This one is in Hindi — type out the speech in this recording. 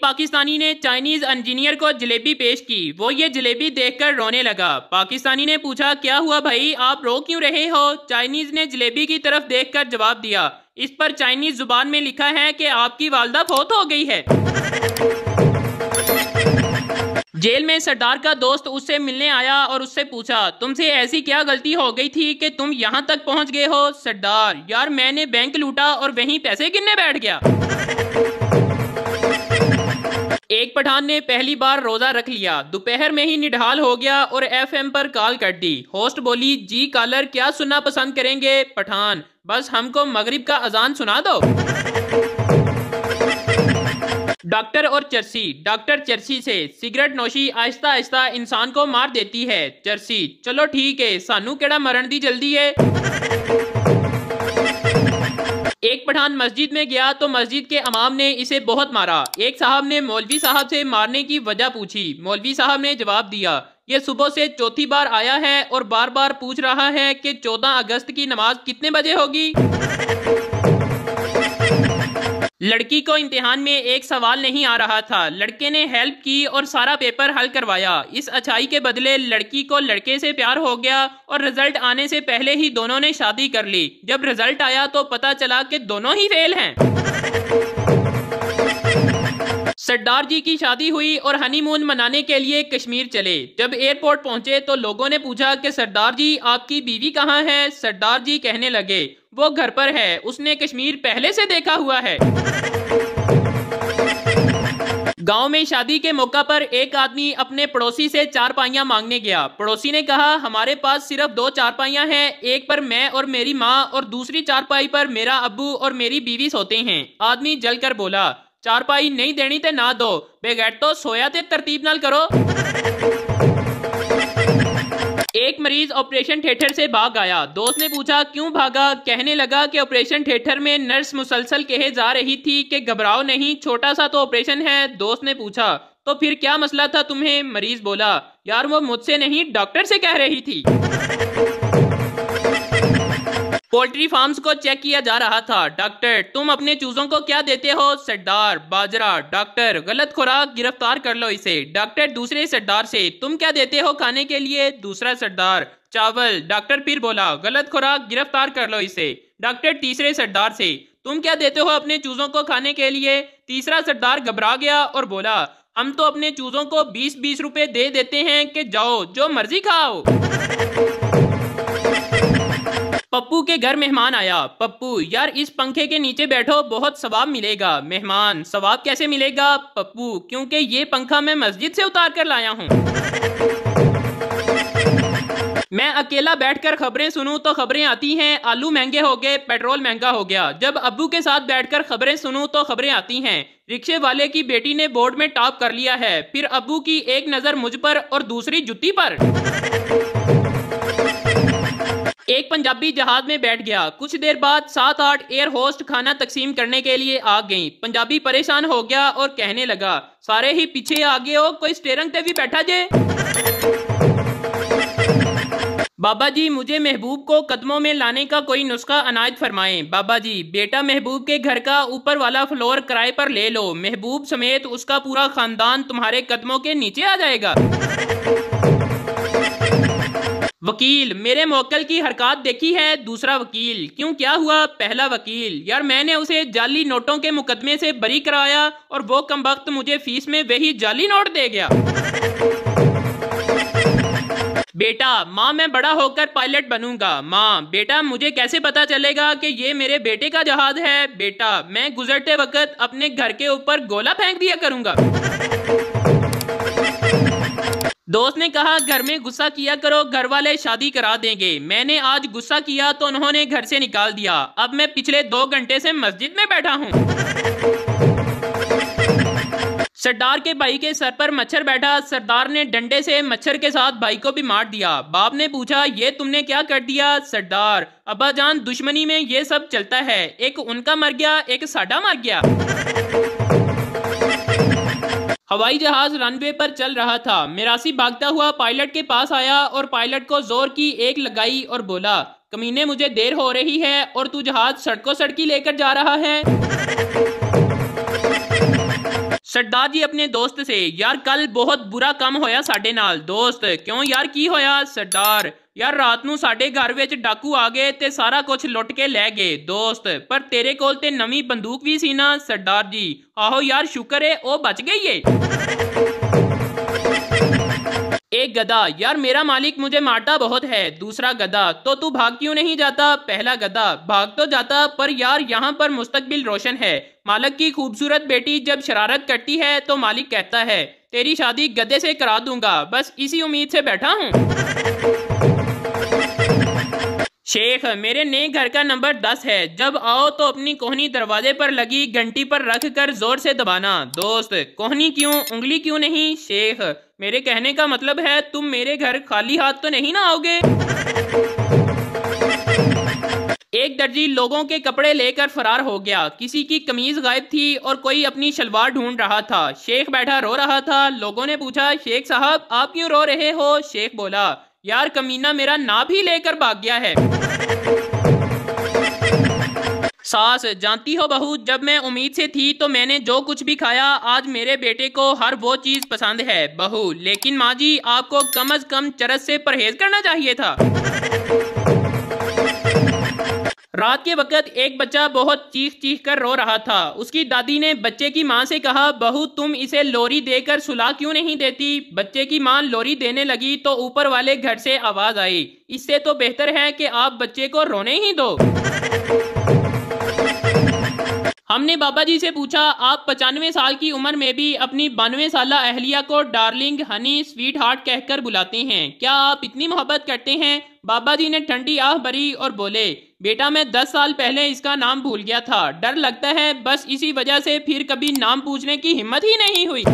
पाकिस्तानी ने चाइनीज इंजीनियर को जलेबी पेश की। वो ये जलेबी देखकर रोने लगा। पाकिस्तानी ने पूछा, क्या हुआ भाई, आप रो क्यों रहे हो? चाइनीज ने जलेबी की तरफ देखकर जवाब दिया, इस पर चाइनीज जुबान में लिखा है कि आपकी वालदा फौत हो गई है। जेल में सरदार का दोस्त उससे मिलने आया और उससे पूछा, तुमसे ऐसी क्या गलती हो गई थी कि तुम यहाँ तक पहुँच गए हो? सरदार, यार मैंने बैंक लूटा और वहीं पैसे गिनने बैठ गया। एक पठान ने पहली बार रोजा रख लिया, दोपहर में ही निढाल हो गया और एफएम पर कॉल कर दी। होस्ट बोली, जी कॉलर क्या सुनना पसंद करेंगे? पठान, बस हमको मगरिब का अजान सुना दो। डॉक्टर और चरसी। डॉक्टर चरसी से, सिगरेट नोशी आहिस्ता आहिस्ता इंसान को मार देती है। चरसी, चलो ठीक है, सानू केड़ा मरण दी जल्दी है। एक पठान मस्जिद में गया तो मस्जिद के इमाम ने इसे बहुत मारा। एक साहब ने मौलवी साहब से मारने की वजह पूछी। मौलवी साहब ने जवाब दिया, ये सुबह से चौथी बार आया है और बार बार पूछ रहा है कि 14 अगस्त की नमाज कितने बजे होगी। लड़की को इम्तिहान में एक सवाल नहीं आ रहा था। लड़के ने हेल्प की और सारा पेपर हल करवाया। इस अच्छाई के बदले लड़की को लड़के से प्यार हो गया और रिजल्ट आने से पहले ही दोनों ने शादी कर ली। जब रिजल्ट आया तो पता चला कि दोनों ही फेल हैं। सरदार जी की शादी हुई और हनीमून मनाने के लिए कश्मीर चले। जब एयरपोर्ट पहुंचे तो लोगों ने पूछा कि सरदार जी आपकी बीवी कहाँ है? सरदार जी कहने लगे, वो घर पर है, उसने कश्मीर पहले से देखा हुआ है। गांव में शादी के मौका पर एक आदमी अपने पड़ोसी से चारपाइयां मांगने गया। पड़ोसी ने कहा, हमारे पास सिर्फ 2 चारपाइयां हैं, एक पर मैं और मेरी माँ और दूसरी चारपाई पर मेरा अब्बू और मेरी बीवी सोते हैं। आदमी जलकर बोला, चारपाई नहीं देनी ते ना दो, बेगैर तो सोया ते तरतीब नाल करो। एक मरीज ऑपरेशन थिएटर से भाग आया। दोस्त ने पूछा, क्यों भागा? कहने लगा कि ऑपरेशन थिएटर में नर्स मुसलसल कहे जा रही थी कि घबराओ नहीं, छोटा सा तो ऑपरेशन है। दोस्त ने पूछा, तो फिर क्या मसला था तुम्हें? मरीज बोला, यार वो मुझसे नहीं डॉक्टर से कह रही थी। पोल्ट्री फार्म्स को चेक किया जा रहा था। डॉक्टर, तुम अपने चूजों को क्या देते हो? सरदार, बाजरा। डॉक्टर, गलत खुराक, गिरफ्तार कर लो इसे। डॉक्टर दूसरे सरदार से, तुम क्या देते हो खाने के लिए? दूसरा सरदार, चावल। डॉक्टर फिर बोला, गलत खुराक, गिरफ्तार कर लो इसे। डॉक्टर तीसरे सरदार से, तुम क्या देते हो अपने चूजों को खाने के लिए? तीसरा सरदार घबरा गया और बोला, हम तो अपने चूजों को 20-20 रुपए दे देते हैं कि जाओ जो मर्जी खाओ। पप्पू के घर मेहमान आया। पप्पू, यार इस पंखे के नीचे बैठो, बहुत सवाब मिलेगा। मेहमान, सवाब कैसे मिलेगा? पप्पू, क्योंकि ये पंखा मैं मस्जिद से उतार कर लाया हूँ। मैं अकेला बैठकर खबरें सुनूं तो खबरें आती हैं, आलू महंगे हो गए, पेट्रोल महंगा हो गया। जब अब्बू के साथ बैठकर खबरें सुनूं तो खबरें आती हैं, रिक्शे वाले की बेटी ने बोर्ड में टॉप कर लिया है। फिर अब्बू की एक नजर मुझ पर और दूसरी जुत्ती पर। एक पंजाबी जहाज में बैठ गया। कुछ देर बाद 7-8 एयर होस्ट खाना तकसीम करने के लिए आ गई। पंजाबी परेशान हो गया और कहने लगा, सारे ही पीछे आगे हो, कोई स्टेरिंग पे भी बैठा जे। बाबा जी, मुझे महबूब को कदमों में लाने का कोई नुस्खा अनायत फरमाएं। बाबा जी, बेटा महबूब के घर का ऊपर वाला फ्लोर किराए पर ले लो, महबूब समेत उसका पूरा खानदान तुम्हारे कदमों के नीचे आ जाएगा। वकील, मेरे मौक्कल की हरकत देखी है? दूसरा वकील, क्यों क्या हुआ? पहला वकील, यार मैंने उसे जाली नोटों के मुकदमे से बरी कराया और वो कमबख्त मुझे फीस में वही जाली नोट दे गया। बेटा, माँ मैं बड़ा होकर पायलट बनूंगा। माँ, बेटा मुझे कैसे पता चलेगा कि ये मेरे बेटे का जहाज है? बेटा, मैं गुजरते वक्त अपने घर के ऊपर गोला फेंक दिया करूंगा। दोस्त ने कहा, घर में गुस्सा किया करो, घर वाले शादी करा देंगे। मैंने आज गुस्सा किया तो उन्होंने घर से निकाल दिया। अब मैं पिछले 2 घंटे से मस्जिद में बैठा हूँ। सरदार के भाई के सर पर मच्छर बैठा। सरदार ने डंडे से मच्छर के साथ भाई को भी मार दिया। बाप ने पूछा, ये तुमने क्या कर दिया? सरदार, अब्बा जान, दुश्मनी में ये सब चलता है, एक उनका मर गया, एक साडा मर गया। हवाई जहाज रनवे पर चल रहा था। मिरासी भागता हुआ पायलट के पास आया और पायलट को जोर की एक लगाई और बोला, कमीने मुझे देर हो रही है और तू जहाज सड़कों सड़की लेकर जा रहा है। सरदार जी अपने दोस्त से, यार कल बहुत बुरा काम होया साडे नाल। दोस्त, क्यों यार की होया? सरदार, यार रात नू साडे घर विच डाकू आ गए ते सारा कुछ लुट के लै गए। दोस्त, पर तेरे कोल ते नवी बंदूक भी सी ना? सरदार जी, आहो यार शुक्र है ओ बच गई है। एक गधा, यार मेरा मालिक मुझे मारता बहुत है। दूसरा गधा, तो तू भाग क्यों नहीं जाता? पहला गधा, भाग तो जाता पर यार यहाँ पर मुस्तकबिल रोशन है। मालिक की खूबसूरत बेटी जब शरारत करती है तो मालिक कहता है तेरी शादी गधे से करा दूंगा, बस इसी उम्मीद से बैठा हूँ। शेख, मेरे नए घर का नंबर 10 है, जब आओ तो अपनी कोहनी दरवाजे पर लगी घंटी पर रख कर जोर से दबाना। दोस्त, कोहनी क्यों, उंगली क्यों नहीं? शेख, मेरे कहने का मतलब है तुम मेरे घर खाली हाथ तो नहीं ना आओगे। एक दर्जी लोगों के कपड़े लेकर फरार हो गया। किसी की कमीज गायब थी और कोई अपनी शलवार ढूंढ रहा था। शेख बैठा रो रहा था। लोगों ने पूछा, शेख साहब आप क्यों रो रहे हो? शेख बोला, यार कमीना मेरा नाभ ही लेकर भाग गया है। सास, जानती हो बहू, जब मैं उम्मीद से थी तो मैंने जो कुछ भी खाया, आज मेरे बेटे को हर वो चीज पसंद है। बहू, लेकिन माँ जी आपको कम से कम चरस से परहेज करना चाहिए था। रात के वक्त एक बच्चा बहुत चीख चीख कर रो रहा था। उसकी दादी ने बच्चे की मां से कहा, बहू तुम इसे लोरी देकर सुला क्यों नहीं देती? बच्चे की मां लोरी देने लगी तो ऊपर वाले घर से आवाज आई, इससे तो बेहतर है कि आप बच्चे को रोने ही दो। हमने बाबा जी से पूछा, आप 95 साल की उम्र में भी अपनी 92 साला अहलिया को डार्लिंग, हनी, स्वीट हार्ट कहकर बुलाते हैं, क्या आप इतनी मोहब्बत करते हैं? बाबा जी ने ठंडी आह भरी और बोले, बेटा मैं 10 साल पहले इसका नाम भूल गया था, डर लगता है, बस इसी वजह से फिर कभी नाम पूछने की हिम्मत ही नहीं हुई।